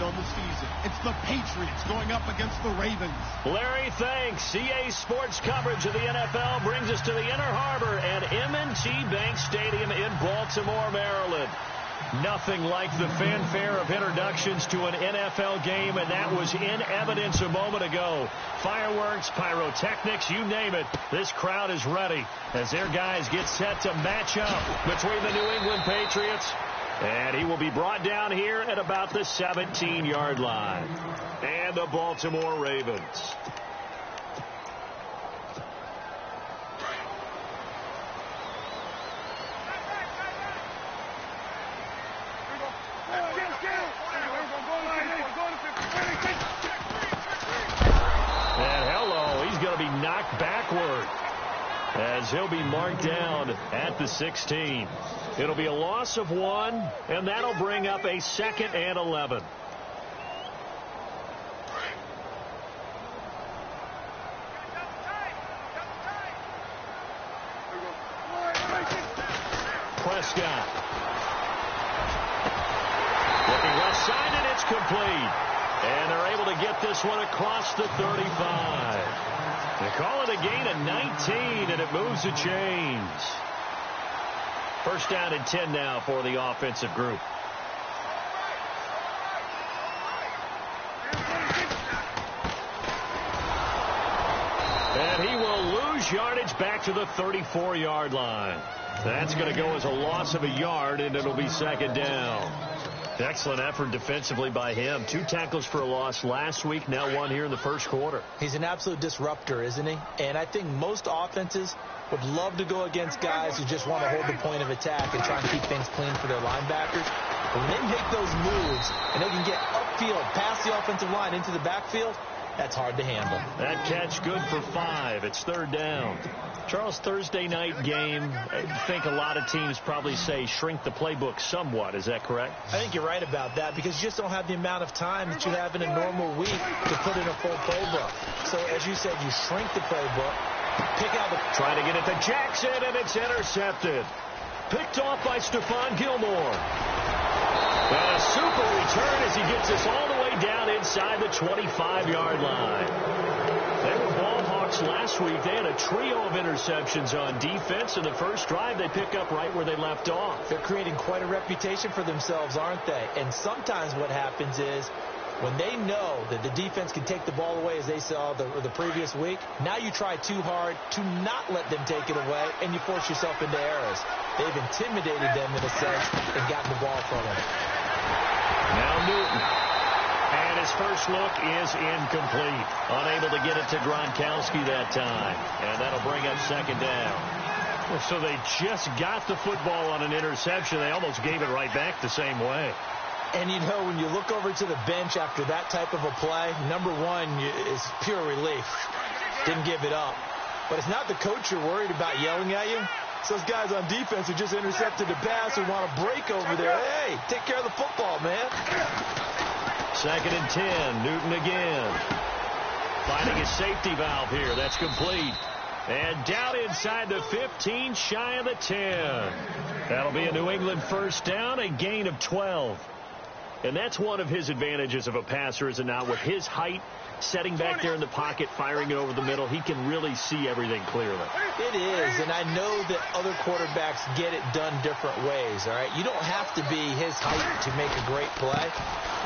on the season. It's the Patriots going up against the Ravens. Larry, thanks. EA Sports coverage of the NFL brings us to the Inner Harbor at M&T Bank Stadium in Baltimore, Maryland. Nothing like the fanfare of introductions to an NFL game, and that was in evidence a moment ago. Fireworks, pyrotechnics, you name it. This crowd is ready as their guys get set to match up between the New England Patriots. And he will be brought down here at about the 17-yard line. And the Baltimore Ravens. And hello, he's going to be knocked backward as he'll be marked down at the 16. It'll be a loss of 1, and that'll bring up a 2nd and 11. Prescott. Looking left side, and it's complete. And they're able to get this one across the 35. They call it a gain of 19, and it moves the chains. First down and 10 now for the offensive group. And he will lose yardage back to the 34-yard line. That's going to go as a loss of a yard, and it'll be 2nd down. Excellent effort defensively by him. 2 tackles for a loss last week, now 1 here in the first quarter. He's an absolute disruptor, isn't he? And I think most offenses would love to go against guys who just want to hold the point of attack and try and keep things clean for their linebackers. But when they make those moves and they can get upfield, past the offensive line into the backfield, that's hard to handle. That catch good for 5. It's 3rd down. Charles, Thursday night game, I think a lot of teams probably say shrink the playbook somewhat. Is that correct? I think you're right about that because you just don't have the amount of time that you have in a normal week to put in a full playbook. So, as you said, you shrink the playbook, pick out the... Trying to get it to Jackson, and it's intercepted. Picked off by Stephon Gilmore. And a super return as he gets us all the way down inside the 25-yard line. They were ball hawks last week. They had a trio of interceptions on defense. In the first drive, they pick up right where they left off. They're creating quite a reputation for themselves, aren't they? And sometimes what happens is when they know that the defense can take the ball away, as they saw the previous week, now you try too hard to not let them take it away, and you force yourself into errors. They've intimidated them in a sense and gotten the ball from them. Now Newton. And his first look is incomplete. Unable to get it to Gronkowski that time. And that'll bring up 2nd down. So they just got the football on an interception. They almost gave it right back the same way. And, you know, when you look over to the bench after that type of a play, number one is pure relief. Didn't give it up. But it's not the coach you're worried about yelling at you. It's those guys on defense who just intercepted the pass who want to break over there. Hey, take care of the football, man. 2nd and 10. Newton again. Finding a safety valve here. That's complete. And down inside the 15, shy of the 10. That'll be a New England first down, a gain of 12. And that's one of his advantages of a passer, is it not? With his height, setting back there in the pocket, firing it over the middle, he can really see everything clearly. It is, and I know that other quarterbacks get it done different ways, all right? You don't have to be his height to make a great play.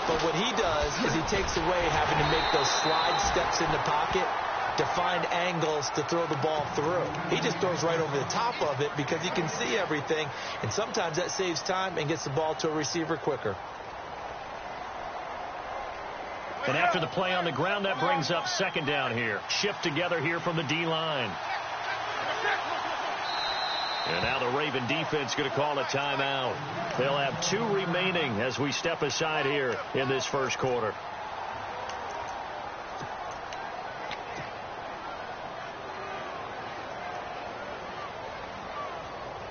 But what he does is he takes away having to make those slide steps in the pocket to find angles to throw the ball through. He just throws right over the top of it because he can see everything, and sometimes that saves time and gets the ball to a receiver quicker. And after the play on the ground, that brings up 2nd down here. Shift together here from the D-line. And now the Raven defense going to call a timeout. They'll have 2 remaining as we step aside here in this first quarter.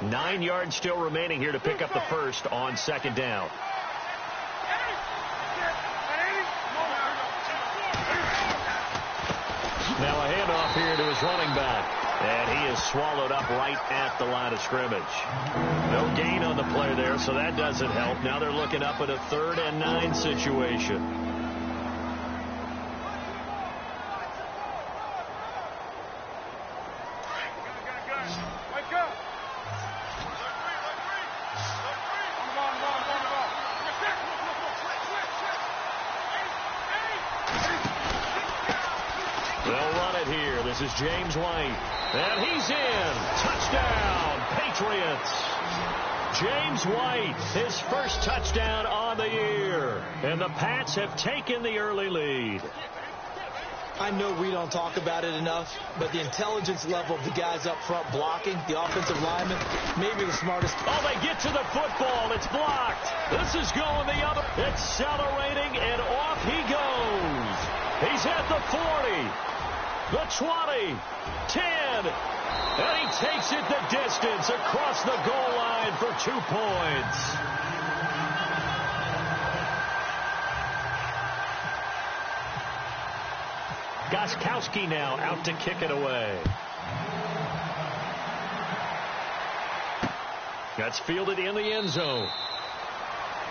Nine yards still remaining here to pick up the first on 2nd down. Now a handoff here to his running back. And he is swallowed up right at the line of scrimmage. No gain on the play there, so that doesn't help. Now they're looking up at a 3rd and 9 situation. This is James White, and he's in. Touchdown, Patriots. James White, his first touchdown on the year, and the Pats have taken the early lead. I know we don't talk about it enough, but the intelligence level of the guys up front blocking, the offensive linemen, maybe the smartest. Oh, they get to the football. It's blocked. This is going the other. Accelerating, and off he goes. He's at the 40. The 20, 10, and he takes it the distance across the goal line for 2 points. Gostkowski now out to kick it away. That's fielded in the end zone.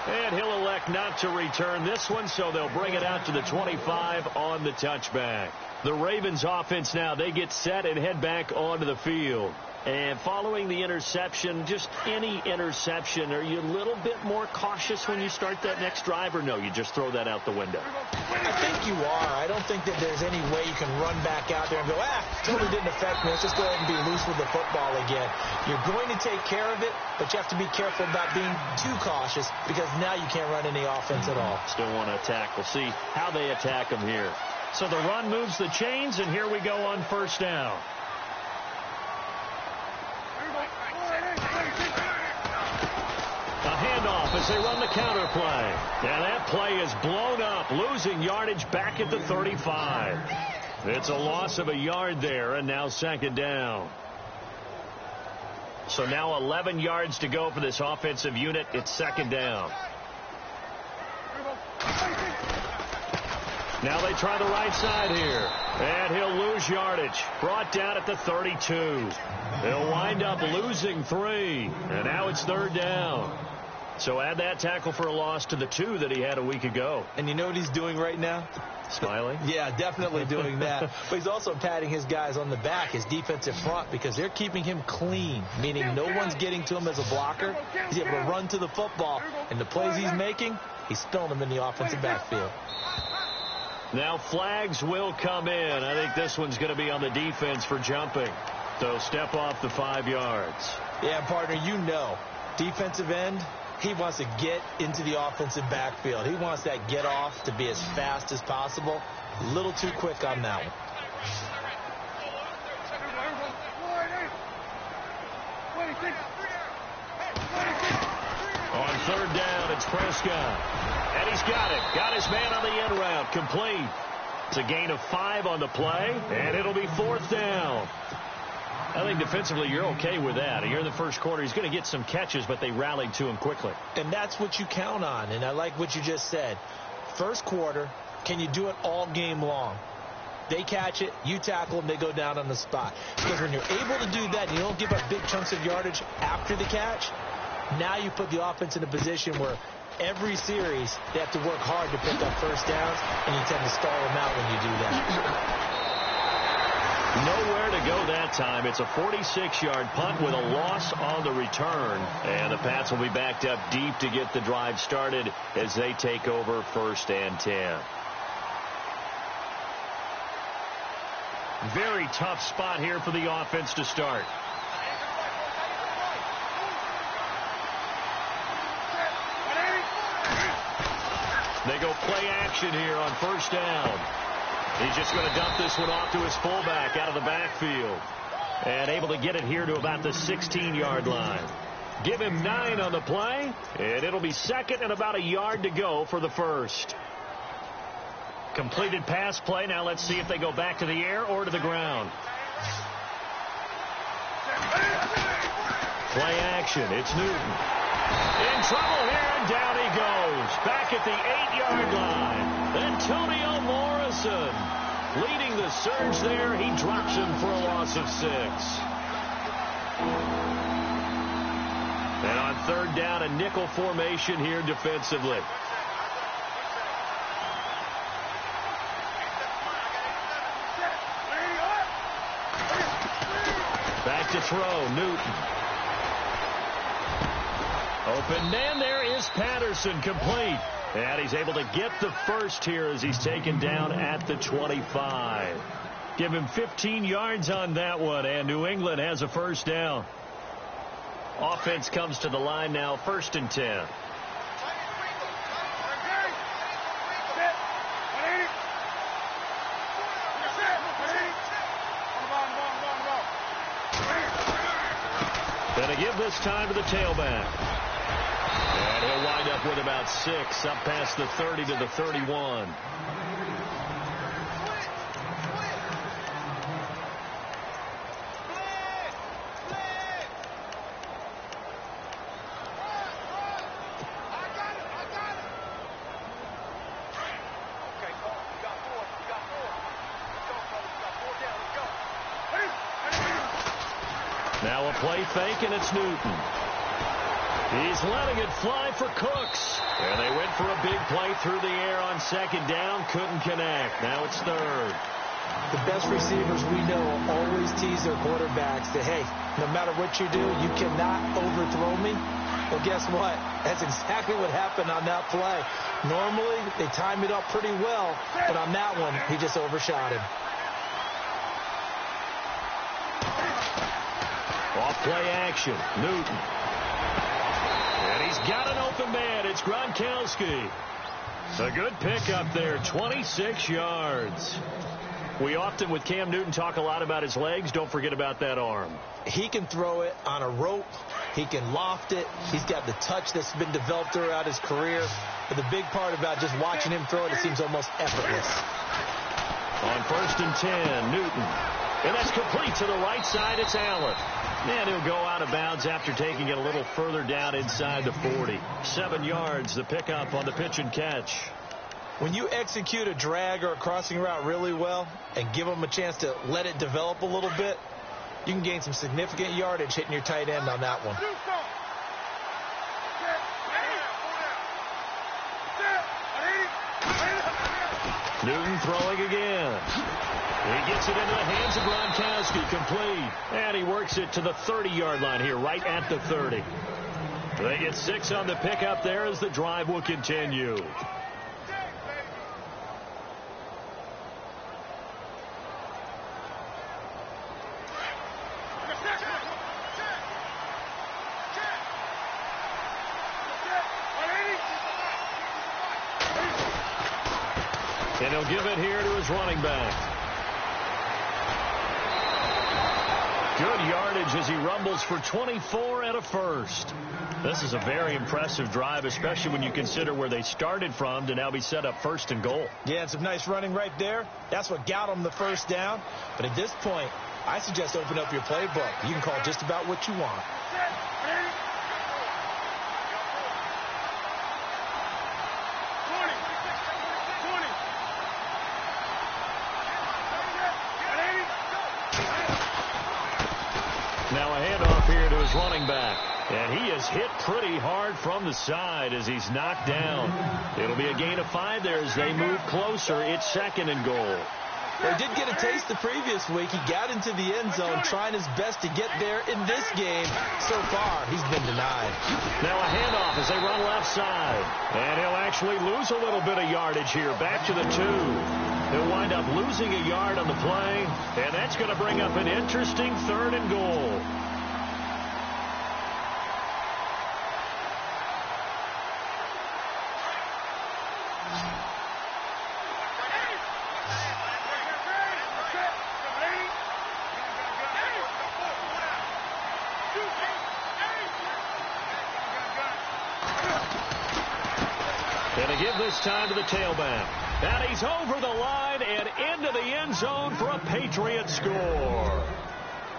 And he'll elect not to return this one, so they'll bring it out to the 25 on the touchback. The Ravens offense now, they get set and head back onto the field. And following the interception, just any interception, are you a little bit more cautious when you start that next drive, or no, you just throw that out the window? I think you are. I don't think that there's any way you can run back out there and go, totally didn't affect me. Let's just go ahead and be loose with the football again. You're going to take care of it, but you have to be careful about being too cautious because now you can't run any offense at all. Still want to attack. We'll see how they attack them here. So the run moves the chains, and here we go on first down. A handoff as they run the counter play. And that play is blown up, losing yardage back at the 35. It's a loss of a yard there, and now 2nd down. So now 11 yards to go for this offensive unit. It's 2nd down. Now they try the right side here. And he'll lose yardage. Brought down at the 32. He'll wind up losing 3. And now it's 3rd down. So add that tackle for a loss to the 2 that he had a week ago. And you know what he's doing right now? Smiling? Yeah, definitely doing that. But he's also patting his guys on the back, his defensive front, because they're keeping him clean, meaning no one's getting to him as a blocker. He's able to run to the football. And the plays he's making, he's spilling them in the offensive backfield. Now flags will come in. I think this one's going to be on the defense for jumping. So step off the 5 yards. Yeah, partner, you know, defensive end, he wants to get into the offensive backfield. He wants that get off to be as fast as possible. A little too quick on that one. On 3rd down, it's Prescott. And he's got it. Got his man on the end route. Complete. It's a gain of 5 on the play, and it'll be 4th down. I think defensively you're okay with that. Here in the first quarter, he's going to get some catches, but they rallied to him quickly. And that's what you count on, and I like what you just said. First quarter, can you do it all game long? They catch it, you tackle them, they go down on the spot. Because when you're able to do that and you don't give up big chunks of yardage after the catch, now you put the offense in a position where every series they have to work hard to pick up first downs, and you tend to stall them out when you do that. Nowhere to go that time. It's a 46-yard punt with a loss on the return. And the Pats will be backed up deep to get the drive started as they take over 1st and 10. Very tough spot here for the offense to start. They go play action here on 1st down. He's just going to dump this one off to his fullback out of the backfield. And able to get it here to about the 16-yard line. Give him 9 on the play, and it'll be 2nd and about a yard to go for the 1st. Completed pass play. Now let's see if they go back to the air or to the ground. Play action. It's Newton. In trouble here, and down he goes. Back at the 8-yard line. Antonio Morrison. Leading the surge there, he drops him for a loss of 6. And on third down, a nickel formation here defensively. Back to throw, Newton. Open man, there is Patterson, complete. And he's able to get the first here as he's taken down at the 25. Give him 15 yards on that one, and New England has a first down. Offense comes to the line now, 1st and 10. Going to give this time to the tailback. And he'll wind up with about 6, up past the 30 to the 31. Now a play fake, and it's Newton. He's letting it fly for Cooks. And they went for a big play through the air on 2nd down. Couldn't connect. Now it's 3rd. The best receivers we know always tease their quarterbacks that, hey, no matter what you do, you cannot overthrow me. Well, guess what? That's exactly what happened on that play. Normally, they time it up pretty well, but on that one, he just overshot him. Off play action, Newton. And he's got an open man. It's Gronkowski. A good pickup there, 26 yards. We often, with Cam Newton, talk a lot about his legs. Don't forget about that arm. He can throw it on a rope. He can loft it. He's got the touch that's been developed throughout his career. But the big part about just watching him throw it, it seems almost effortless. On 1st and 10, Newton. And that's complete to the right side. It's Allen. And he'll go out of bounds after taking it a little further down inside the 40. 7 yards, the pickup on the pitch and catch. When you execute a drag or a crossing route really well and give them a chance to let it develop a little bit, you can gain some significant yardage hitting your tight end on that one. Newton throwing again. He gets it into the hands of Gronkowski, complete. And he works it to the 30-yard line here, right at the 30. They get 6 on the pickup there as the drive will continue. And he'll give it here to his running back. Good yardage as he rumbles for 24 and a first. This is a very impressive drive, especially when you consider where they started from to now be set up 1st and goal. Yeah, and some nice running right there. That's what got him the first down. But at this point, I suggest open up your playbook. You can call just about what you want. Now a handoff here to his running back. And he is hit pretty hard from the side as he's knocked down. It'll be a gain of 5 there as they move closer. It's 2nd and goal. They did get a taste the previous week. He got into the end zone trying his best to get there in this game. So far, he's been denied. Now a handoff as they run left side. And he'll actually lose a little bit of yardage here. Back to the 2. He'll wind up losing a yard on the play. And that's going to bring up an interesting 3rd and goal. And to give this time to the tailback. And he's over the line and into the end zone for a Patriot score.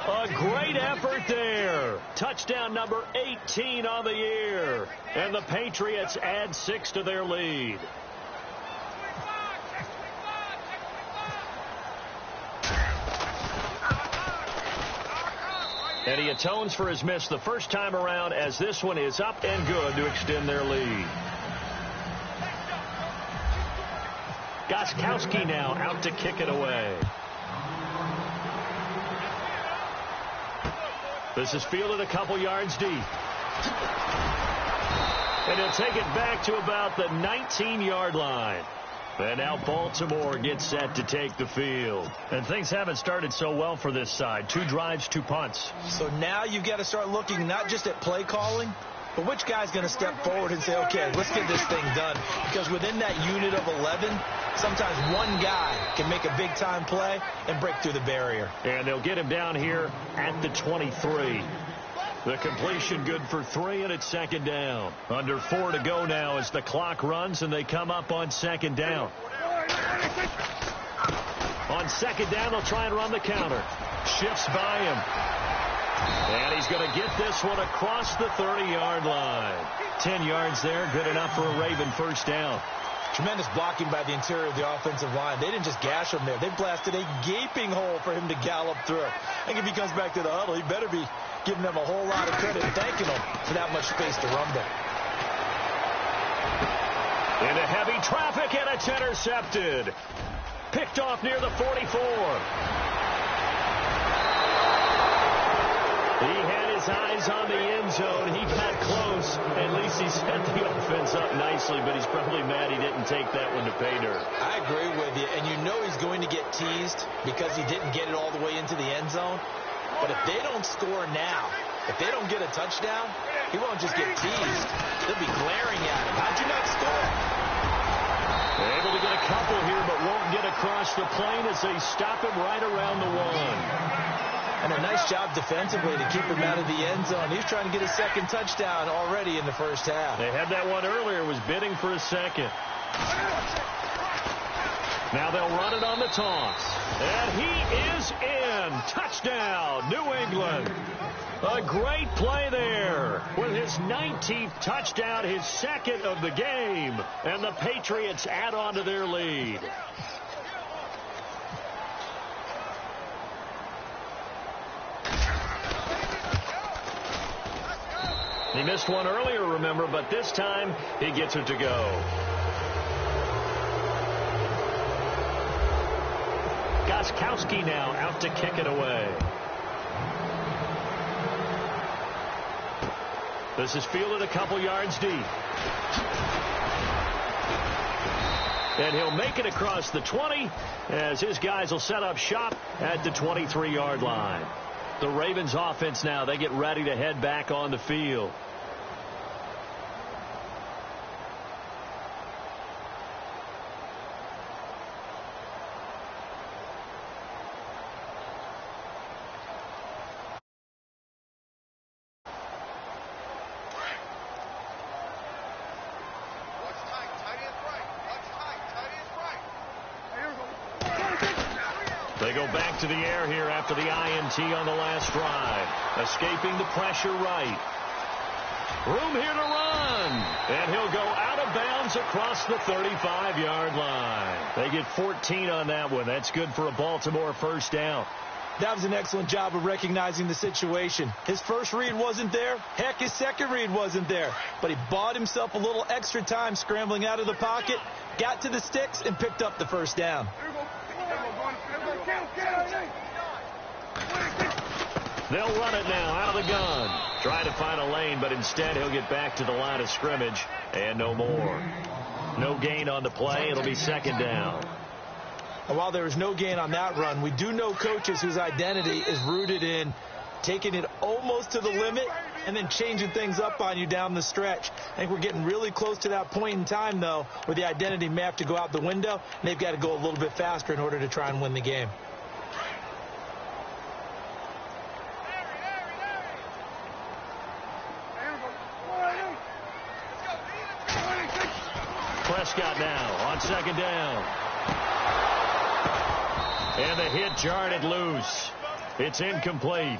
A great effort there. Touchdown number 18 on the year. And the Patriots add 6 to their lead. And he atones for his miss the first time around, as this one is up and good to extend their lead. Gostkowski now out to kick it away. This is fielded a couple yards deep. And he'll take it back to about the 19-yard line. And now Baltimore gets set to take the field. And things haven't started so well for this side. 2 drives, 2 punts. So now you've got to start looking not just at play calling, but which guy's going to step forward and say, okay, let's get this thing done. Because within that unit of 11, sometimes one guy can make a big-time play and break through the barrier. And they'll get him down here at the 23. The completion good for 3, and it's second down. Under 4 to go now as the clock runs, and they come up on second down. On second down, they'll try and run the counter. Shifts by him. And he's going to get this one across the 30-yard line. 10 yards there, good enough for a Raven first down. Tremendous blocking by the interior of the offensive line. They didn't just gash him there. They blasted a gaping hole for him to gallop through. I think if he comes back to the huddle, he better be giving them a whole lot of credit and thanking them for that much space to rumble. Into heavy traffic, and it's intercepted. Picked off near the 44. He had his eyes on the end zone. He got close. At least he set the offense up nicely, but he's probably mad he didn't take that one to pay dirt. I agree with you, and you know he's going to get teased because he didn't get it all the way into the end zone. But if they don't score now, if they don't get a touchdown, he won't just get teased. They'll be glaring at him. How'd you not score? Able to get a couple here, but won't get across the plane as they stop him right around the 1. And a nice job defensively to keep him out of the end zone. He's trying to get a second touchdown already in the first half. They had that one earlier, was bidding for a second. Now they'll run it on the toss. And he is in. Touchdown, New England. A great play there with his 19th touchdown, his second of the game. And the Patriots add on to their lead. He missed one earlier, remember, but this time he gets it to go. Gostkowski now out to kick it away. This is fielded a couple yards deep. And he'll make it across the 20 as his guys will set up shop at the 23-yard line. The Ravens offense now, they get ready to head back on the field. They go back to the air here after the INT on the last drive. Escaping the pressure right. Room here to run. And he'll go out of bounds across the 35-yard line. They get 14 on that one. That's good for a Baltimore first down. That was an excellent job of recognizing the situation. His first read wasn't there. Heck, his second read wasn't there. But he bought himself a little extra time scrambling out of the pocket, got to the sticks, and picked up the first down. They'll run it now out of the gun. Try to find a lane, but instead he'll get back to the line of scrimmage and no more. No gain on the play. It'll be second down. And while there is no gain on that run, we do know coaches whose identity is rooted in taking it almost to the limit and then changing things up on you down the stretch. I think we're getting really close to that point in time, though, where the identity may have to go out the window, and they've got to go a little bit faster in order to try and win the game. Prescott now on second down. And the hit jarred it loose. It's incomplete.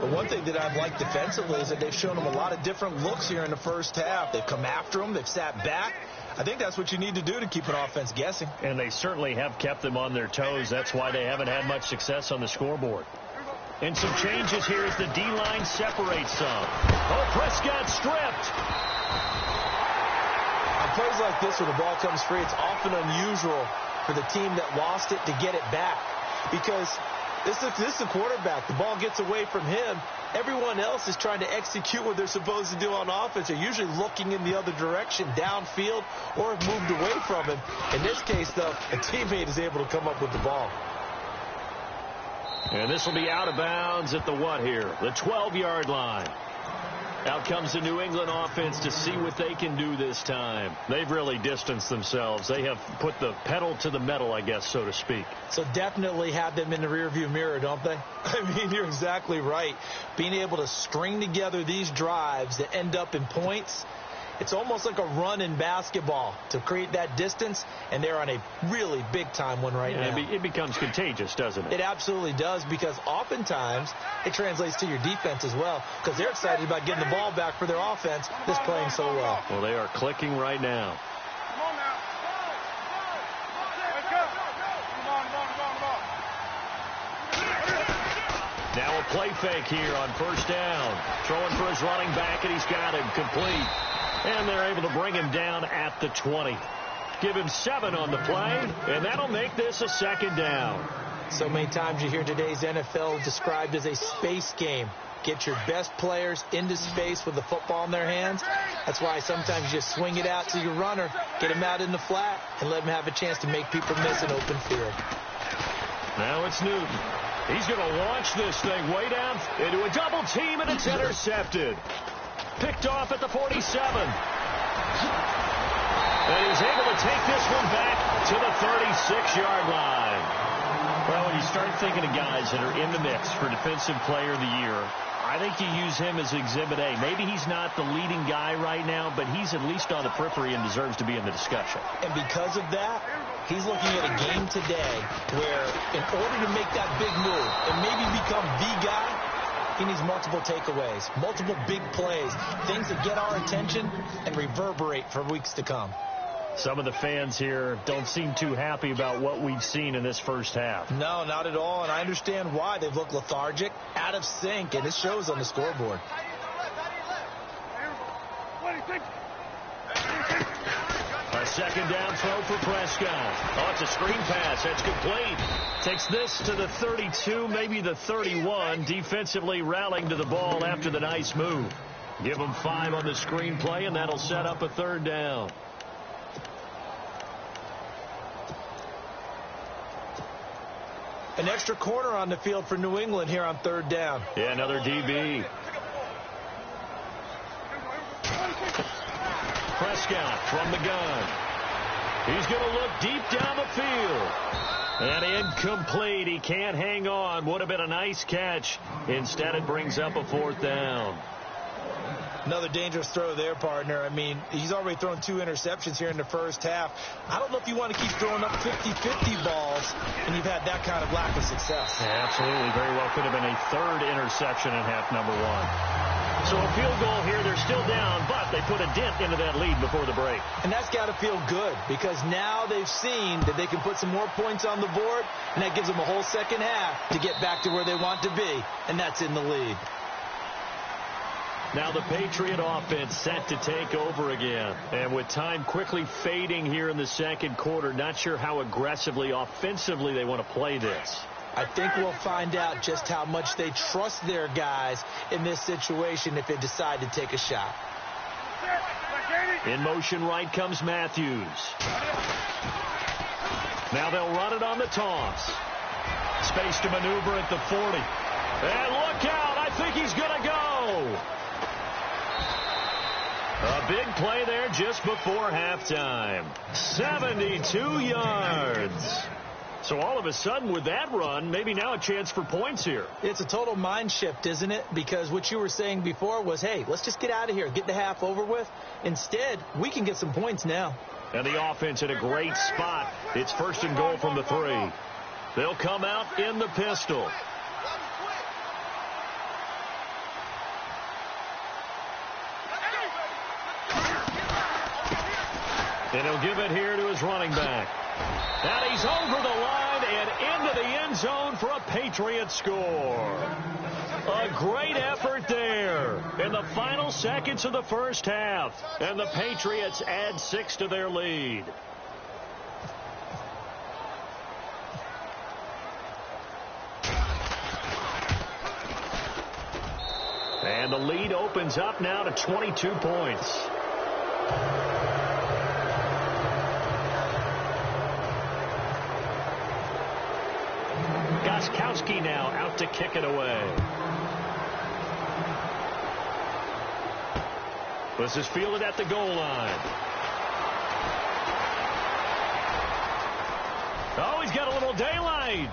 But one thing that I've liked defensively is that they've shown them a lot of different looks here in the first half. They've come after them. They've sat back. I think that's what you need to do to keep an offense guessing. And they certainly have kept them on their toes. That's why they haven't had much success on the scoreboard. And some changes here as the D-line separates some. Oh, Prescott stripped. On plays like this where the ball comes free, it's often unusual for the team that lost it to get it back. Because this is a quarterback. The ball gets away from him. Everyone else is trying to execute what they're supposed to do on offense. They're usually looking in the other direction, downfield, or have moved away from him. In this case, though, a teammate is able to come up with the ball. And this will be out of bounds at the what here? The 12-yard line. Out comes the New England offense to see what they can do this time. They've really distanced themselves. They have put the pedal to the metal, I guess, so to speak. So definitely have them in the rearview mirror, don't they? I mean, you're exactly right. Being able to string together these drives that end up in points, it's almost like a run in basketball to create that distance, and they're on a really big-time one right now. It becomes contagious, doesn't it? It absolutely does, because oftentimes it translates to your defense as well, because they're excited about getting the ball back for their offense that's playing so well. Well, they are clicking right now. Come on now. Let's go. Come on. Now a play fake here on first down. Throwing for his running back, and he's got him complete. And they're able to bring him down at the 20. Give him 7 on the play, and that'll make this a second down. So many times you hear today's NFL described as a space game. Get your best players into space with the football in their hands. That's why sometimes you just swing it out to your runner, get him out in the flat, and let him have a chance to make people miss an open field. Now it's Newton. He's going to launch this thing way down into a double team, and it's intercepted. Picked off at the 47. And he's able to take this one back to the 36-yard line. Well, when you start thinking of guys that are in the mix for Defensive Player of the Year, I think you use him as Exhibit A. Maybe he's not the leading guy right now, but he's at least on the periphery and deserves to be in the discussion. And because of that, he's looking at a game today where in order to make that big move and maybe become the guy, he needs multiple takeaways, multiple big plays, things that get our attention and reverberate for weeks to come. Some of the fans here don't seem too happy about what we've seen in this first half. No, not at all, and I understand why. They've looked lethargic, out of sync, and it shows on the scoreboard. A second down throw for Prescott. Oh, it's a screen pass. That's complete. Takes this to the 32, maybe the 31. Defensively rallying to the ball after the nice move. Give them 5 on the screen play, and that'll set up a third down. An extra corner on the field for New England here on third down. Yeah, another DB. Prescott from the gun. He's going to look deep down the field. And incomplete. He can't hang on. Would have been a nice catch. Instead, it brings up a fourth down. Another dangerous throw there, partner. I mean, he's already thrown 2 interceptions here in the first half. I don't know if you want to keep throwing up 50-50 balls and you've had that kind of lack of success. Yeah, absolutely. Very well could have been a 3rd interception in half number 1. So a field goal here. They're still down, but they put a dent into that lead before the break. And that's got to feel good because now they've seen that they can put some more points on the board, and that gives them a whole second half to get back to where they want to be, and that's in the lead. Now the Patriot offense set to take over again. And with time quickly fading here in the second quarter, not sure how aggressively, offensively they want to play this. I think we'll find out just how much they trust their guys in this situation if they decide to take a shot. In motion right comes Matthews. Now they'll run it on the toss. Space to maneuver at the 40. And look out, I think he's going to go. A big play there just before halftime. 72 yards. So all of a sudden with that run, maybe now a chance for points here. It's a total mind shift, isn't it? Because what you were saying before was, hey, let's just get out of here, get the half over with. Instead, we can get some points now. And the offense in a great spot. It's 1st and goal from the 3. They'll come out in the pistol. And he'll give it here to his running back. And he's over the line, and into the end zone for a Patriot score. A great effort there in the final seconds of the first half. And the Patriots add 6 to their lead. And the lead opens up now to 22 points. Gostkowski now out to kick it away. This is fielded at the goal line. Oh, he's got a little daylight.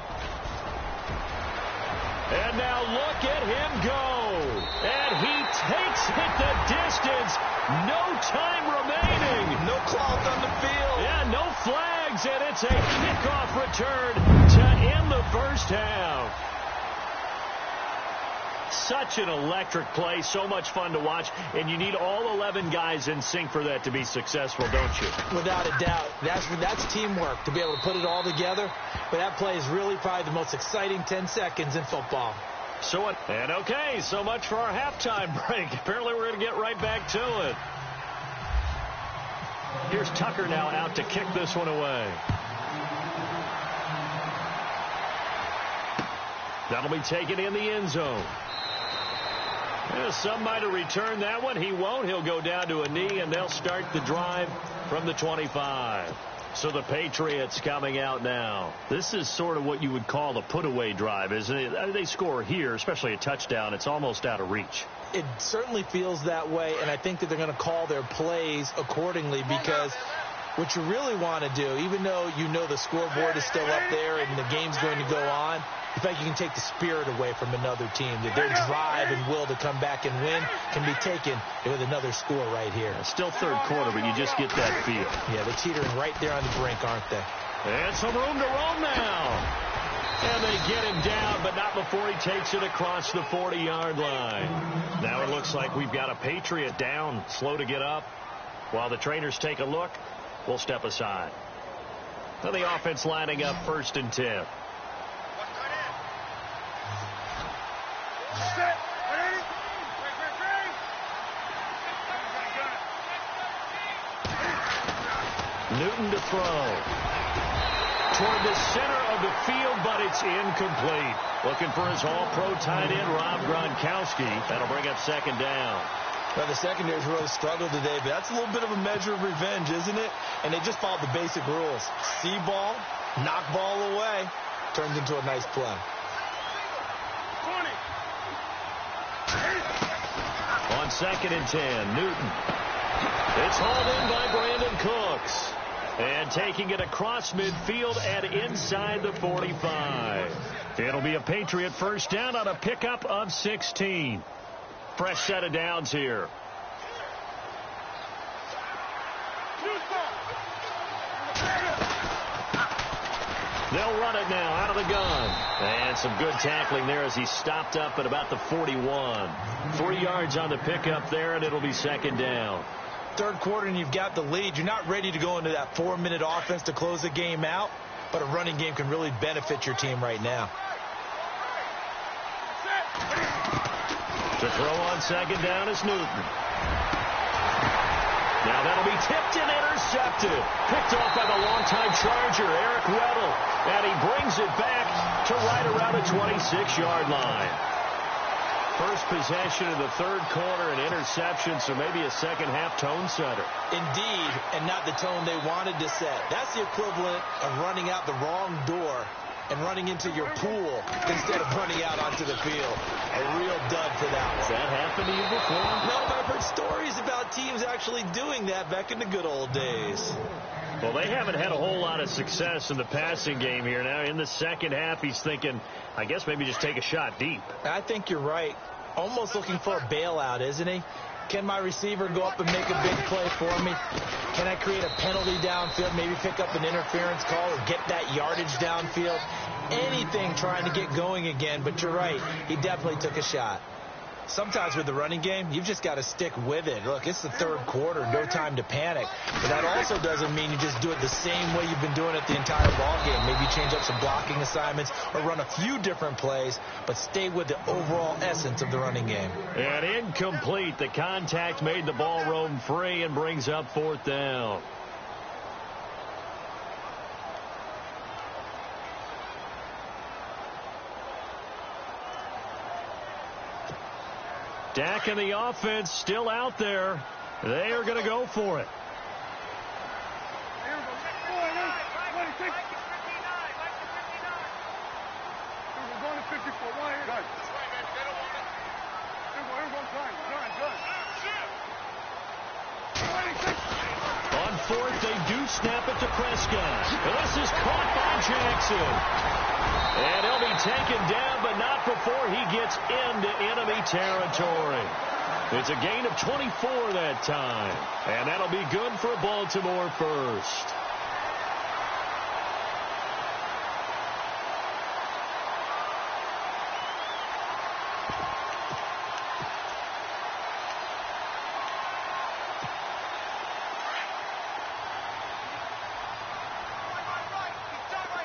And now look at him go. And he takes it the distance. No time remaining. No cloth on the field. Yeah, no flags. And it's a kickoff return to end the first half. Such an electric play. So much fun to watch. And you need all 11 guys in sync for that to be successful, don't you? Without a doubt. That's teamwork to be able to put it all together. But that play is really probably the most exciting 10 seconds in football. And okay, so much for our halftime break. Apparently we're going to get right back to it. Here's Tucker now out to kick this one away. That'll be taken in the end zone. Yeah, some might have returned that one. He won't. He'll go down to a knee, and they'll start the drive from the 25. So the Patriots coming out now. This is sort of what you would call a put-away drive, isn't it? They score here, especially a touchdown. It's almost out of reach. It certainly feels that way, and I think that they're going to call their plays accordingly because what you really want to do, even though you know the scoreboard is still up there and the game's going to go on, in fact, you can take the spirit away from another team. That their drive and will to come back and win can be taken with another score right here. Still third quarter, but you just get that feel. Yeah, they're teetering right there on the brink, aren't they? And some room to roam now. And they get him down, but not before he takes it across the 40-yard line. Now it looks like we've got a Patriot down, slow to get up. While the trainers take a look, we'll step aside. Now the offense lining up 1st and 10. Newton to throw. Toward the center of the field, but it's incomplete. Looking for his all-pro tight end, Rob Gronkowski. That'll bring up 2nd down. Well, the secondary's really struggled today, but that's a little bit of a measure of revenge, isn't it? And they just followed the basic rules. See ball, knock ball away. Turns into a nice play. 20. On 2nd and 10, Newton. It's hauled in by Brandon Cooks. And taking it across midfield and inside the 45. It'll be a Patriot 1st down on a pickup of 16. Fresh set of downs here. They'll run it now out of the gun. And some good tackling there as he stopped up at about the 41. 3 yards on the pickup there, and it'll be 2nd down. Third quarter and you've got the lead. You're not ready to go into that 4-minute offense to close the game out, but a running game can really benefit your team right now. To throw on 2nd down is Newton. Now that'll be tipped and intercepted. Picked off by the longtime Charger, Eric Weddle. And he brings it back to right around the 26-yard line. First possession of the third quarter, an interception, so maybe a second-half tone setter. Indeed, and not the tone they wanted to set. That's the equivalent of running out the wrong door and running into your pool instead of running out onto the field. A real dud for that one. Has that happened to you before? No, but I've heard stories about teams actually doing that back in the good old days. Well, they haven't had a whole lot of success in the passing game here. Now, in the second half, he's thinking, I guess maybe just take a shot deep. I think you're right. Almost looking for a bailout, isn't he? Can my receiver go up and make a big play for me? Can I create a penalty downfield, maybe pick up an interference call or get that yardage downfield? Anything trying to get going again, but you're right. He definitely took a shot. sometimes with the running game, you've just got to stick with it. Look, it's the third quarter, no time to panic. But that also doesn't mean you just do it the same way you've been doing it the entire ball game. Maybe change up some blocking assignments or run a few different plays, but stay with the overall essence of the running game. And incomplete. The contact made the ball roam free and brings up fourth down. Dak and the offense still out there. They are going to go for it. On fourth, they do snap it to Prescott. This is caught by Jackson. And he'll be taken down, but not before he gets into enemy territory. It's a gain of 24 that time. And that'll be good for Baltimore first.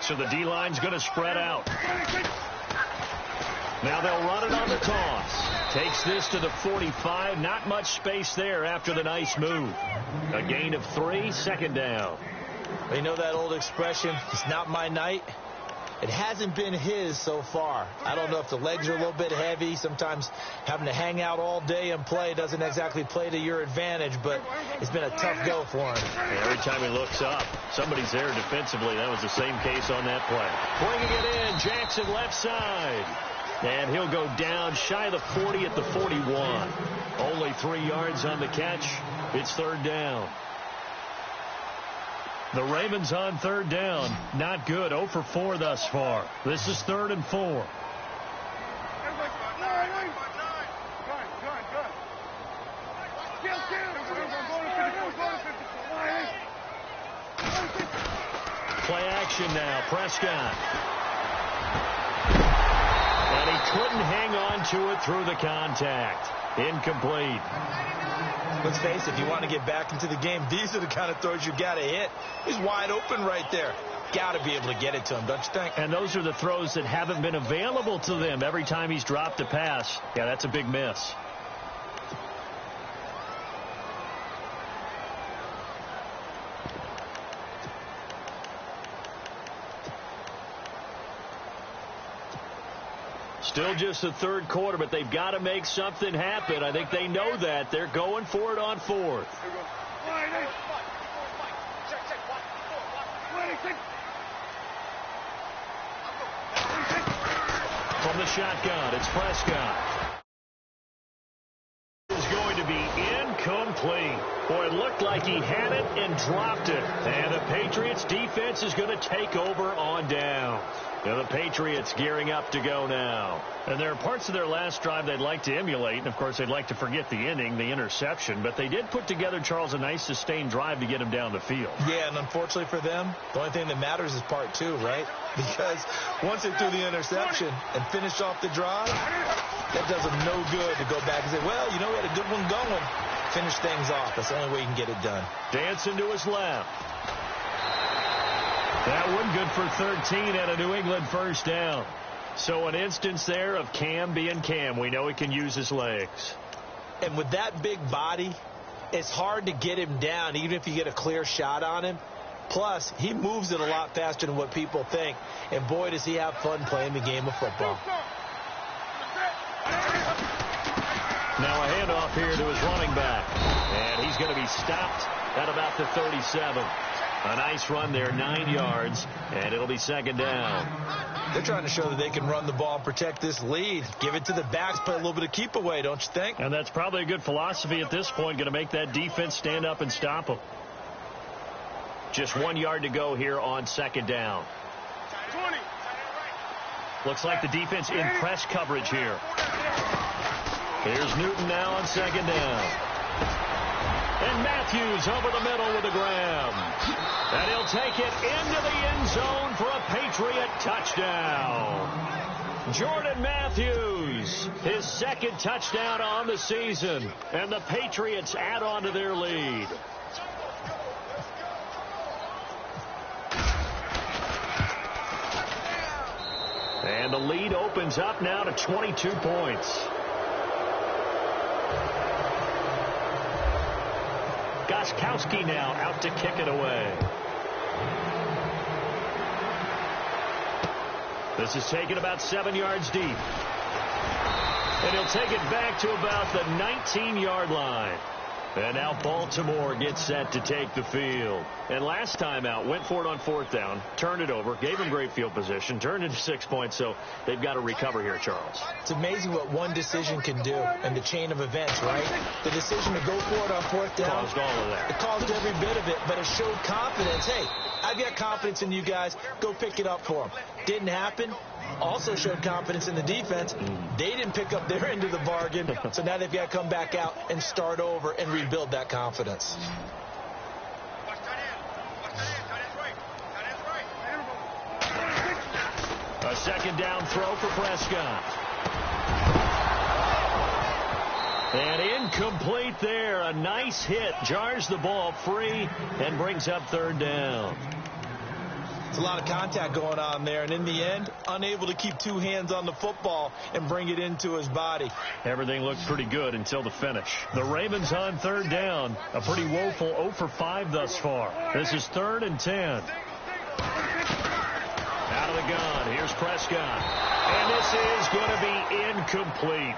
So the D-line's going to spread out. Now they'll run it on the toss. Takes this to the 45. Not much space there after the nice move. A gain of 3, second down. You know that old expression, it's not my night? It hasn't been his so far. I don't know if the legs are a little bit heavy. Sometimes having to hang out all day and play doesn't exactly play to your advantage, but it's been a tough go for him. And every time he looks up, somebody's there defensively. That was the same case on that play. Bringing it in, Jackson left side. And he'll go down shy of the 40 at the 41. Only 3 yards on the catch. It's third down. The Ravens on third down. Not good. 0 for 4 thus far. This is 3rd and 4. Play action now. Prescott. And he couldn't hang on to it through the contact. Incomplete. Let's face it, if you want to get back into the game, these are the kind of throws you got to hit. He's wide open right there. Got to be able to get it to him, don't you think? And those are the throws that haven't been available to them every time he's dropped a pass. Yeah, that's a big miss. Still just the third quarter, but they've got to make something happen. I think they know that. They're going for it on fourth. From the shotgun, it's Prescott. Is going to be incomplete. Boy, it looked like he had it and dropped it. And the Patriots defense is going to take over on down. Now the Patriots gearing up to go now. And there are parts of their last drive they'd like to emulate. And, of course, they'd like to forget the inning, the interception. But they did put together, Charles, a nice sustained drive to get him down the field. Yeah, and unfortunately for them, the only thing that matters is part 2, right? Because once they threw the interception and finished off the drive, that does them no good to go back and say, well, you know, we had a good one going. Finish things off. That's the only way you can get it done. Dancing to his left. That one good for 13 and a New England first down. So an instance there of Cam being Cam. We know he can use his legs. And with that big body, it's hard to get him down, even if you get a clear shot on him. Plus, he moves it a lot faster than what people think. And boy, does he have fun playing the game of football. Now a handoff here to his running back. And he's going to be stopped at about the 37. A nice run there, 9 yards, and it'll be second down. They're trying to show that they can run the ball and protect this lead. Give it to the backs, play a little bit of keep away, don't you think? And that's probably a good philosophy at this point, going to make that defense stand up and stop them. Just 1 yard to go here on second down. 20. Looks like the defense in press coverage here. Here's Newton now on second down. And Matthews over the middle with a grab. And he'll take it into the end zone for a Patriot touchdown. Jordan Matthews, his second touchdown on the season, and the Patriots add on to their lead. And the lead opens up now to 22 points. Gostkowski now out to kick it away. This is taken about 7 yards deep. And he'll take it back to about the 19-yard line. And now Baltimore gets set to take the field. And last time out, went for it on 4th down, turned it over, gave them great field position, turned into 6 points, so they've got to recover here, Charles. It's amazing what one decision can do in the chain of events, right? The decision to go for it on 4th down. Caused all of that. It caused every bit of it, but it showed confidence. Hey, I've got confidence in you guys. Go pick it up for them. Didn't happen. Also showed confidence in the defense. They didn't pick up their end of the bargain, so now they've got to come back out and start over and rebuild that confidence. A second down throw for Prescott. And incomplete there. A nice hit. Jars the ball free and brings up 3rd down. There's a lot of contact going on there, and in the end, unable to keep 2 hands on the football and bring it into his body. Everything looked pretty good until the finish. The Ravens on 3rd down. A pretty woeful 0 for 5 thus far. This is 3rd and 10. Out of the gun. Here's Prescott. And this is going to be incomplete.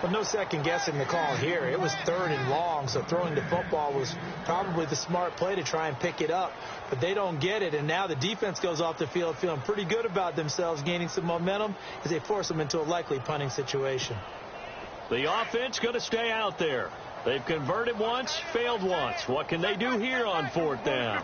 But no second guessing the call here. It was 3rd and long, so throwing the football was probably the smart play to try and pick it up. But they don't get it, and now the defense goes off the field feeling pretty good about themselves, gaining some momentum as they force them into a likely punting situation. The offense going to stay out there. They've converted once, failed once. What can they do here on 4th down?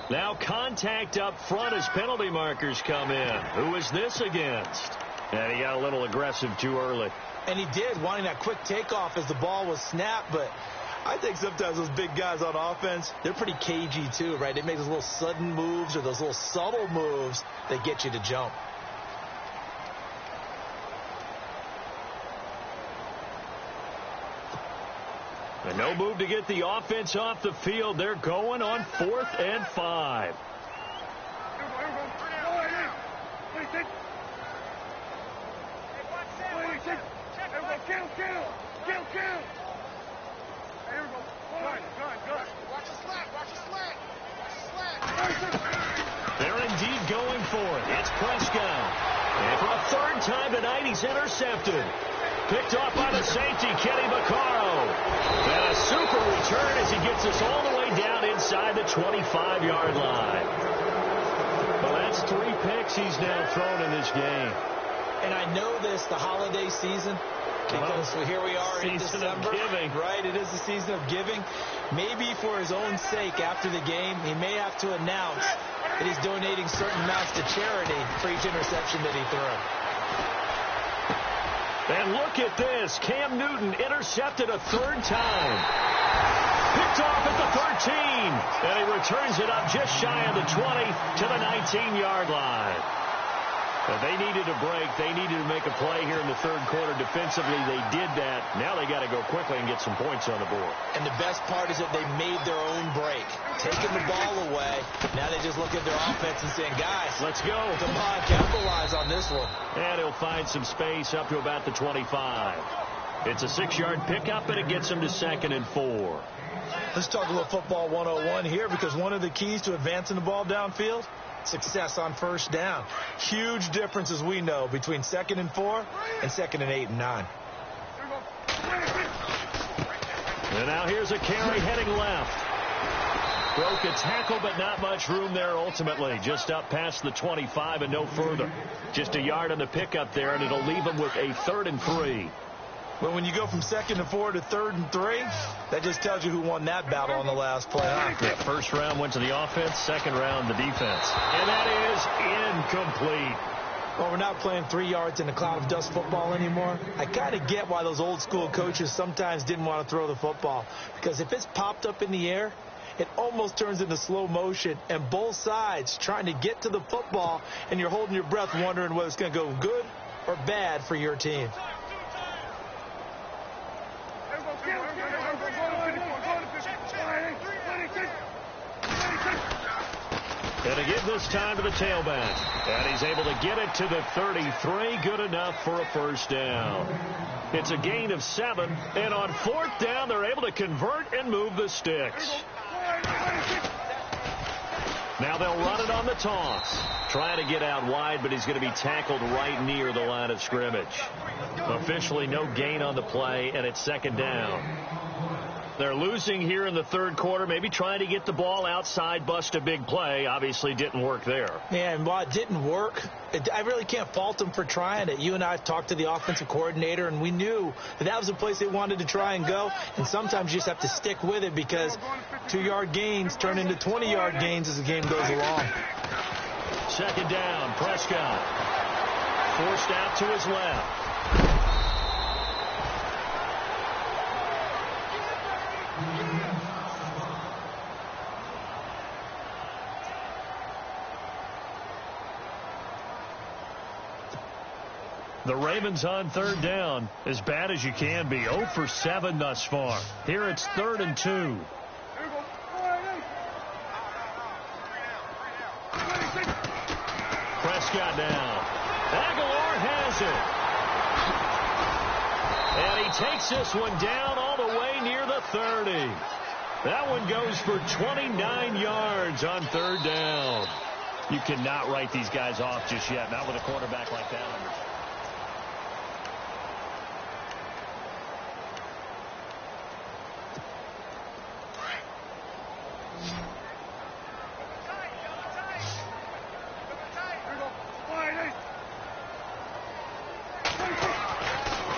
Now contact up front as penalty markers come in. Who is this against? And he got a little aggressive too early. And he did, wanting that quick takeoff as the ball was snapped. But I think sometimes those big guys on offense, they're pretty cagey too, right? They make those little sudden moves or those little subtle moves that get you to jump. And no move to get the offense off the field. They're going on 4th and 5. They're indeed going for it. It's Prescott. And for a 3rd time tonight, he's intercepted. Picked off by the safety, Kenny Vaccaro. And a super return as he gets us all the way down inside the 25-yard line. Well, that's 3 picks he's now thrown in this game. And I know this, the holiday season, because here we are in December. Right, it is the season of giving. Maybe for his own sake after the game, he may have to announce that he's donating certain amounts to charity for each interception that he threw. And look at this. Cam Newton intercepted a 3rd time. Picked off at the 13. And he returns it up just shy of the 20 to the 19-yard line. But they needed a break. They needed to make a play here in the 3rd quarter. Defensively, they did that. Now they got to go quickly and get some points on the board. And the best part is that they made their own break. Taking the ball away. Now they just look at their offense and saying, guys, let's go. Come on, capitalize on this one. And he'll find some space up to about the 25. It's a 6-yard pickup, and it gets him to 2nd and 4. Let's talk a little football 101 here, because one of the keys to advancing the ball downfield, success on 1st down. Huge difference, as we know, between 2nd and 4 and 2nd and 8 and 9. And now here's a carry heading left. Broke a tackle, but not much room there ultimately. Just up past the 25 and no further. Just a yard on the pickup there, and it'll leave him with a 3rd and 3. Well, when you go from 2nd and 4 to 3rd and 3, that just tells you who won that battle on the last play. Yeah, 1st round went to the offense, 2nd round the defense. And that is incomplete. Well, we're not playing 3 yards in a cloud of dust football anymore. I kind of get why those old school coaches sometimes didn't want to throw the football. Because if it's popped up in the air, it almost turns into slow motion, and both sides trying to get to the football, and you're holding your breath wondering whether it's going to go good or bad for your team. And again this time to the tailback. And he's able to get it to the 33. Good enough for a first down. It's a gain of 7. And on 4th down, they're able to convert and move the sticks. Now they'll run it on the toss. Trying to get out wide, but he's going to be tackled right near the line of scrimmage. Officially no gain on the play, and it's 2nd down. They're losing here in the 3rd quarter, maybe trying to get the ball outside, bust a big play. Obviously didn't work there. Yeah, and while it didn't work, I really can't fault them for trying it. You and I have talked to the offensive coordinator, and we knew that was the place they wanted to try and go. And sometimes you just have to stick with it because 2-yard gains turn into 20-yard gains as the game goes along. 2nd down, Prescott. Forced out to his left. The Ravens on 3rd down, as bad as you can be. 0 for 7 thus far. Here it's 3rd and 2. Prescott down. Aguilar has it. And he takes this one down all the way near the 30. That one goes for 29 yards on 3rd down. You cannot write these guys off just yet, not with a quarterback like that.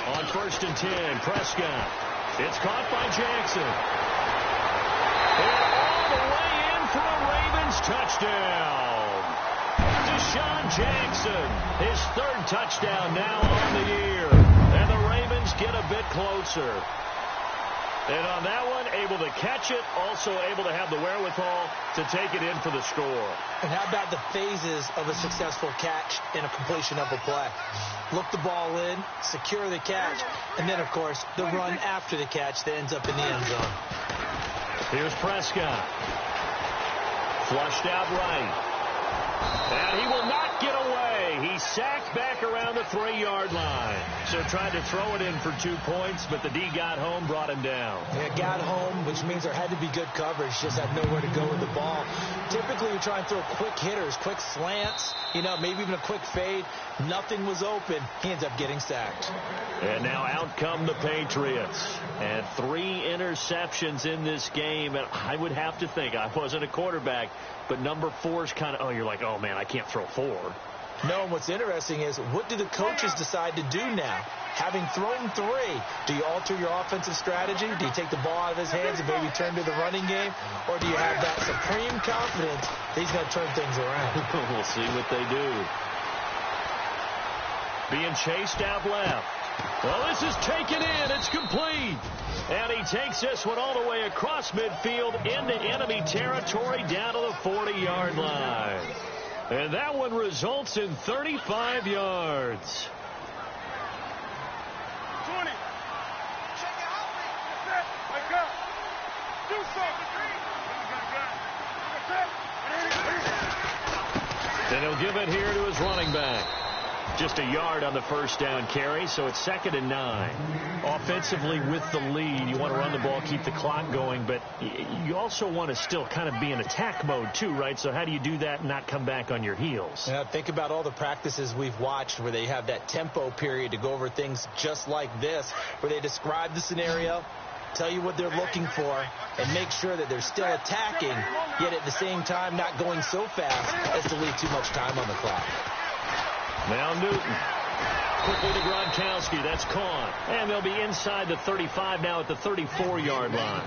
On 1st and 10, Prescott. It's caught by Jackson. And all the way in for a Ravens touchdown. Deshaun Jackson, his 3rd touchdown now on the year. And the Ravens get a bit closer. And on that one, able to catch it, also able to have the wherewithal to take it in for the score. And how about the phases of a successful catch and a completion of a play? Look the ball in, secure the catch, and then, of course, the run after the catch that ends up in the end zone. Here's Prescott. Flushed out right. And he will not get away. He's sacked back around the 3-yard line. So tried to throw it in for 2 points, but the D got home, brought him down. Yeah, got home, which means there had to be good coverage. Just had nowhere to go with the ball. Typically, you try and throw quick hitters, quick slants, maybe even a quick fade. Nothing was open. He ends up getting sacked. And now out come the Patriots. And 3 interceptions in this game. And I would have to think, I wasn't a quarterback, but number 4 is kind of, you're like, oh, man, I can't throw 4. No, and what's interesting is, what do the coaches decide to do now? Having thrown 3, do you alter your offensive strategy? Do you take the ball out of his hands and maybe turn to the running game? Or do you have that supreme confidence that he's going to turn things around? We'll see what they do. Being chased out left. Well, this is taken in. It's complete. And he takes this one all the way across midfield into enemy territory down to the 40-yard line. And that one results in 35 yards. 20. Check it out. That's it. Wake up. Do something. And he'll give it here to his running back. Just a yard on the first down carry, so it's 2nd and 9. Offensively with the lead, you want to run the ball, keep the clock going, but you also want to still kind of be in attack mode too, right? So how do you do that and not come back on your heels? Yeah, think about all the practices we've watched where they have that tempo period to go over things just like this, where they describe the scenario, tell you what they're looking for, and make sure that they're still attacking, yet at the same time not going so fast as to leave too much time on the clock. Now Newton. Quickly to Gronkowski. That's caught. And they'll be inside the 35 now at the 34-yard line.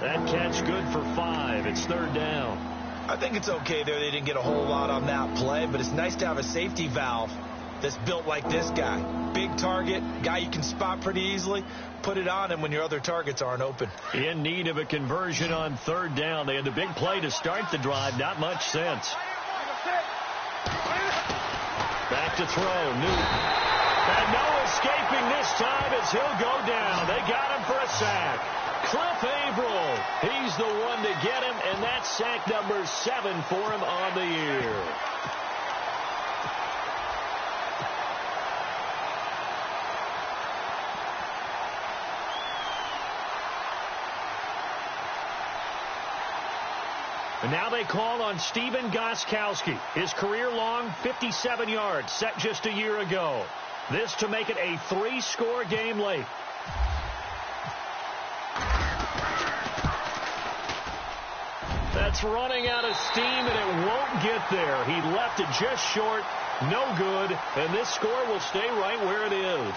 That catch good for 5. It's 3rd down. I think it's okay there. They didn't get a whole lot on that play, but it's nice to have a safety valve that's built like this guy. Big target, guy you can spot pretty easily. Put it on him when your other targets aren't open. In need of a conversion on third down. They had the big play to start the drive. Not much sense. Back to throw. Newton. And no escaping this time as he'll go down. They got him for a sack. Cliff Averill. He's the one to get him, and that's sack number 7 for him on the year. And now they call on Stephen Gostkowski. His career-long 57 yards set just a year ago. This to make it a 3-score game late. That's running out of steam, and it won't get there. He left it just short, no good, and this score will stay right where it is.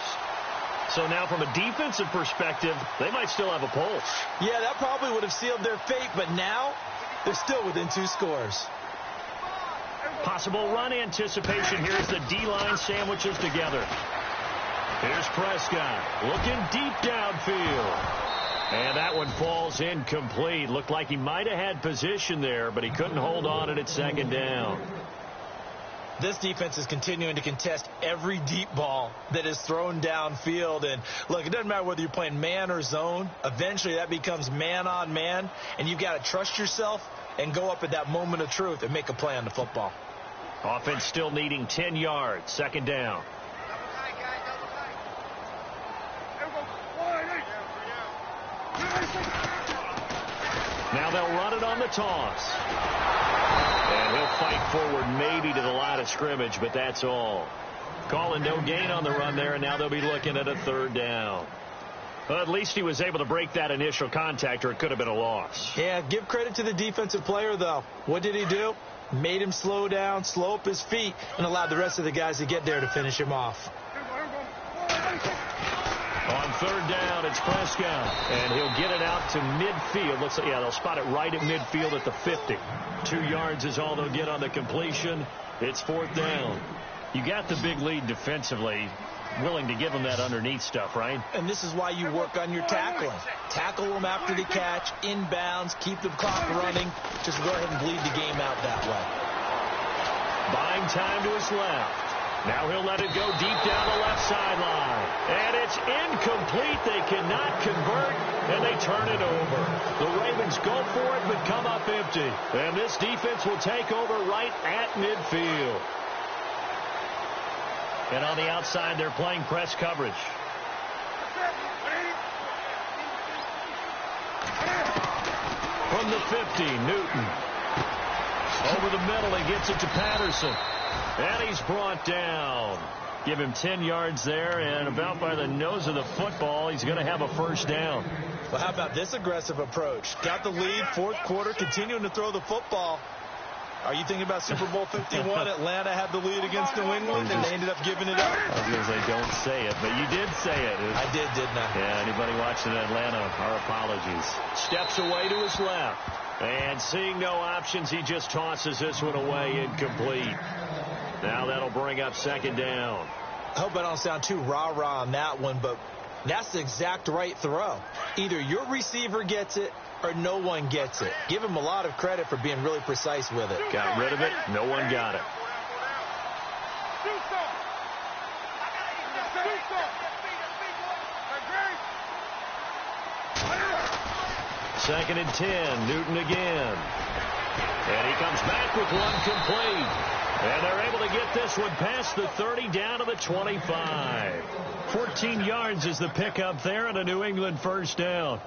So now from a defensive perspective, they might still have a pulse. Yeah, that probably would have sealed their fate, but now they're still within 2 scores. Possible run anticipation. Here's the D-line sandwiches together. Here's Prescott looking deep downfield. And that one falls incomplete. Looked like he might have had position there, but he couldn't hold on at second down. This defense is continuing to contest every deep ball that is thrown downfield. And, look, it doesn't matter whether you're playing man or zone. Eventually that becomes man on man, and you've got to trust yourself and go up at that moment of truth and make a play on the football. Offense still needing 10 yards. Second down. Now they'll run it on the toss. And he'll fight forward maybe to the line of scrimmage, but that's all. Calling no gain on the run there, and now they'll be looking at a third down. Well, at least he was able to break that initial contact, or it could have been a loss. Yeah, give credit to the defensive player, though. What did he do? Made him slow down, slow up his feet, and allowed the rest of the guys to get there to finish him off. On third down, it's Prescott, and he'll get it out to midfield. Looks like, yeah, they'll spot it right at midfield at the 50. 2 yards is all they'll get on the completion. It's fourth down. You got the big lead defensively, willing to give them that underneath stuff, right? And this is why you work on your tackling. Tackle them after the catch, inbounds, keep the clock running. Just go ahead and bleed the game out that way. Buying time to his left. Now he'll let it go deep down the left sideline. And it's incomplete. They cannot convert, and they turn it over. The Ravens go for it, but come up empty. And this defense will take over right at midfield. And on the outside, they're playing press coverage. From the 50, Newton. Over the middle, he gets it to Patterson. And he's brought down. Give him 10 yards there, and about by the nose of the football, he's going to have a first down. Well, how about this aggressive approach? Got the lead, fourth quarter, continuing to throw the football. Are you thinking about Super Bowl 51? Atlanta had the lead against New England, and they ended up giving it up. I was going to say, don't say it, but you did say it. I did, didn't I? Yeah, anybody watching Atlanta, our apologies. Steps away to his left. And seeing no options, he just tosses this one away, incomplete. Now that'll bring up second down. I hope I don't sound too rah-rah on that one, but that's the exact right throw. Either your receiver gets it or no one gets it. Give him a lot of credit for being really precise with it. Got rid of it. No one got it. Second and 10. Newton again. And he comes back with one complete. And they're able to get this one past the 30 down to the 25. 14 yards is the pickup there and a New England first down.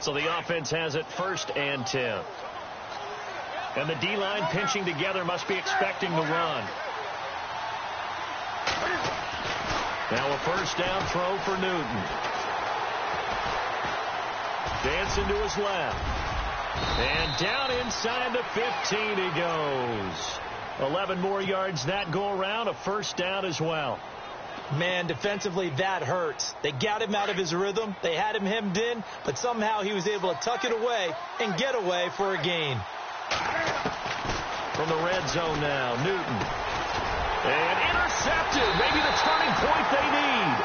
So the offense has it first and 10. And the D-line pinching together must be expecting the run. Now a first down throw for Newton. Dancing to his left. And down inside the 15 he goes. 11 more yards that go around, a first down as well. Man, defensively, that hurts. They got him out of his rhythm. They had him hemmed in, but somehow he was able to tuck it away and get away for a gain. From the red zone now, Newton. And intercepted. Maybe the turning point they need.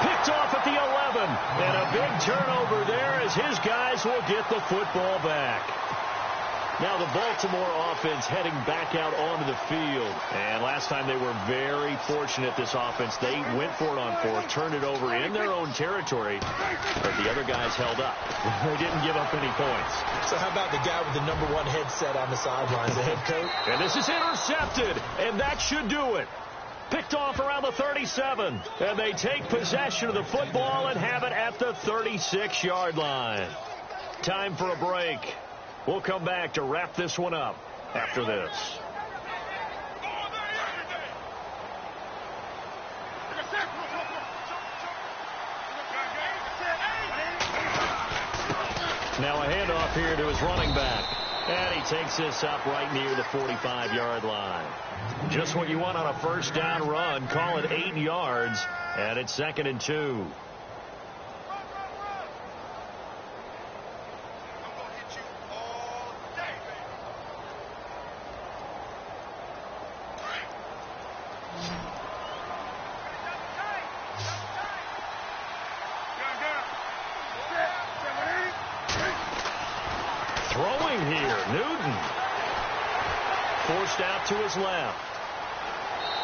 Picked off at the 11. And a big turnover there as his guys will get the football back. Now the Baltimore offense heading back out onto the field. And last time they were very fortunate, this offense. They went for it on fourth, turned it over in their own territory, but the other guys held up. They didn't give up any points. So how about the guy with the number 1 headset on the sidelines, the head coach? And this is intercepted, and that should do it. Picked off around the 37, and they take possession of the football and have it at the 36-yard line. Time for a break. We'll come back to wrap this one up after this. Now a handoff here to his running back. And he takes this up right near the 45-yard line. Just what you want on a first down run. Call it 8 yards, and it's 2nd and 2. Throwing here, Newton. Forced out to his left.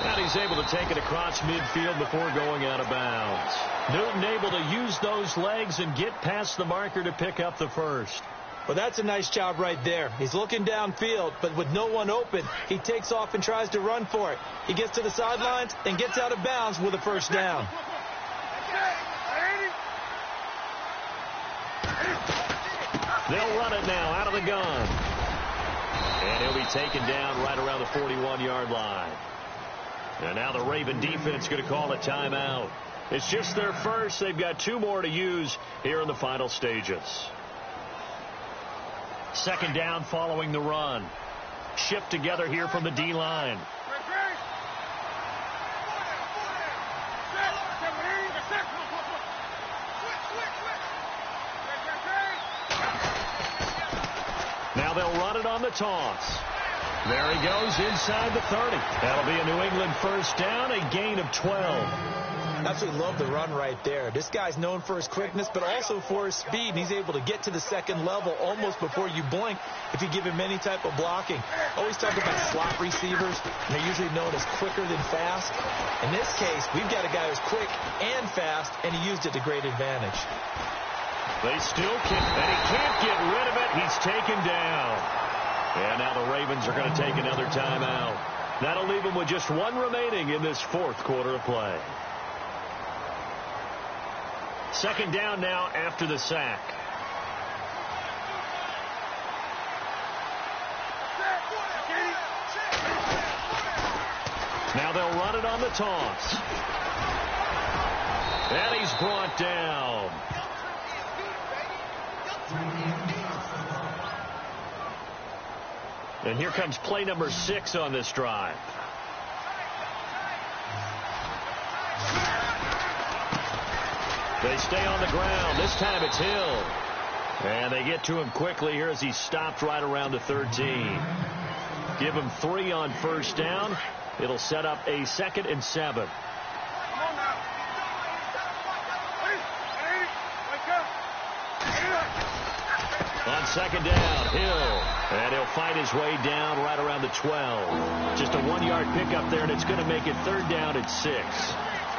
And he's able to take it across midfield before going out of bounds. Newton able to use those legs and get past the marker to pick up the first. Well, that's a nice job right there. He's looking downfield, but with no one open, he takes off and tries to run for it. He gets to the sidelines and gets out of bounds with a first down. They'll run it now out of the gun. And he'll be taken down right around the 41-yard line. And now the Raven defense going to call a timeout. It's just their first. They've got 2 more to use here in the final stages. 2nd down following the run. Shift together here from the D-line. Now they'll run it on the toss. There he goes inside the 30. That'll be a New England first down, a gain of 12. Absolutely love the run right there. This guy's known for his quickness, but also for his speed. And he's able to get to the second level almost before you blink if you give him any type of blocking. Always talk about slot receivers. And they're usually known as quicker than fast. In this case, we've got a guy who's quick and fast, and he used it to great advantage. They still kick, and he can't get rid of it. He's taken down. And now the Ravens are going to take another timeout. That'll leave them with just 1 remaining in this 4th quarter of play. 2nd down now after the sack. Now they'll run it on the toss. And he's brought down. And here comes play number 6 on this drive. They stay on the ground. This time it's Hill. And they get to him quickly here as he stopped right around the 13. Give him 3 on first down. It'll set up a 2nd and 7. On 2nd down, Hill. And he'll fight his way down right around the 12. Just a 1-yard pickup there, and it's going to make it 3rd down at 6.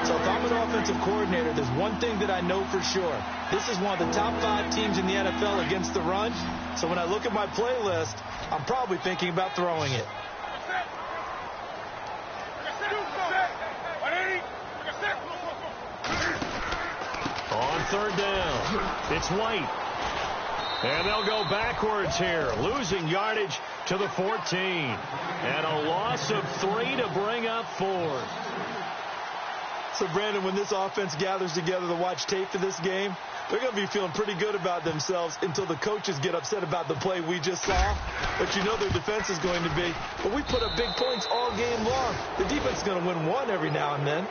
So if I'm an offensive coordinator, there's one thing that I know for sure. This is one of the top 5 teams in the NFL against the run. So when I look at my playlist, I'm probably thinking about throwing it. On 3rd down, it's White. And they'll go backwards here, losing yardage to the 14. And a loss of 3 to bring up 4. So, Brandon, when this offense gathers together to watch tape for this game, they're going to be feeling pretty good about themselves until the coaches get upset about the play we just saw. But you know their defense is going to be. But we put up big points all game long. The defense is going to win 1 every now and then.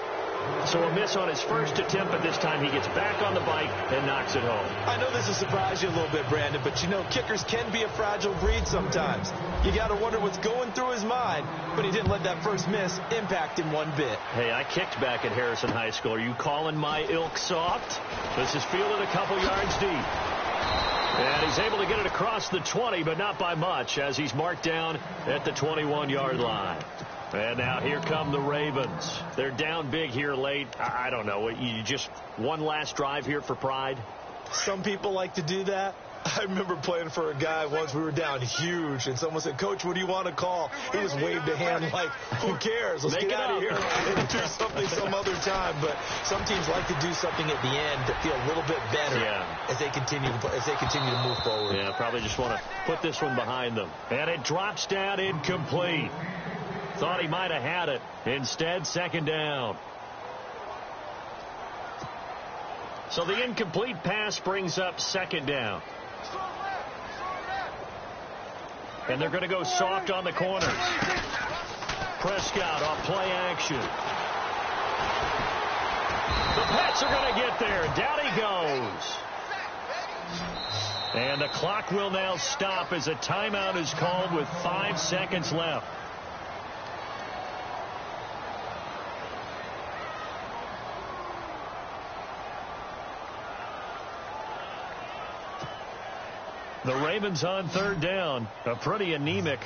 So a miss on his first attempt, but this time he gets back on the bike and knocks it home. I know this will surprise you a little bit, Brandon, but you know kickers can be a fragile breed sometimes. You got to wonder what's going through his mind, but he didn't let that first miss impact him one bit. Hey, I kicked back at Harrison High School. Are you calling my ilk soft? This is fielded a couple yards deep. And he's able to get it across the 20, but not by much, as he's marked down at the 21-yard line. And now here come the Ravens. They're down big here late. I don't know. You just one last drive here for pride? Some people like to do that. I remember playing for a guy once. We were down huge, and someone said, "Coach, what do you want to call?" He just waved a hand like, who cares? Let's get out of here and do something some other time. But some teams like to do something at the end to feel a little bit better as they continue to move forward. Yeah, probably just want to put this one behind them. And it drops down incomplete. Thought he might have had it. Instead, second down. So the incomplete pass brings up second down. And they're going to go soft on the corners. Prescott off play action. The Pets are going to get there. Down he goes. And the clock will now stop as a timeout is called with 5 seconds left. The Ravens on third down. A very anemic,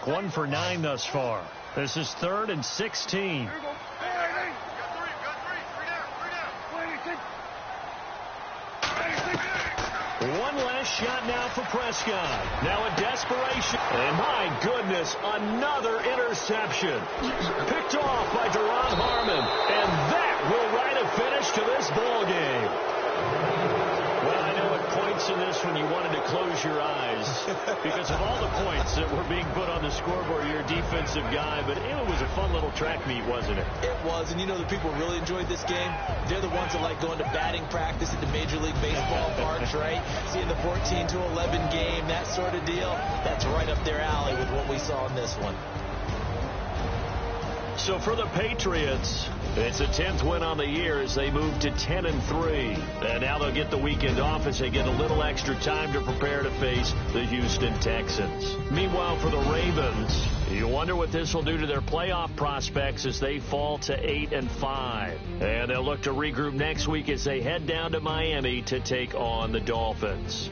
1 for 9 thus far. This is 3rd and 16. One last shot now for Prescott. Now a desperation. And my goodness, another interception. Picked off by Deron Harmon. And that will write a finish to this ball game. Well, I know at points in this when you wanted to close your eyes because of all the points that were being put on the scoreboard. You're a defensive guy, but it was a fun little track meet, wasn't it? It was, and you know the people really enjoyed this game? They're the ones that like going to batting practice at the Major League Baseball parks, right? Seeing the 14-11 game, that sort of deal. That's right up their alley with what we saw in this one. So for the Patriots, it's a 10th win on the year as they move to 10-3. And now they'll get the weekend off as they get a little extra time to prepare to face the Houston Texans. Meanwhile, for the Ravens, you wonder what this will do to their playoff prospects as they fall to 8-5. And they'll look to regroup next week as they head down to Miami to take on the Dolphins.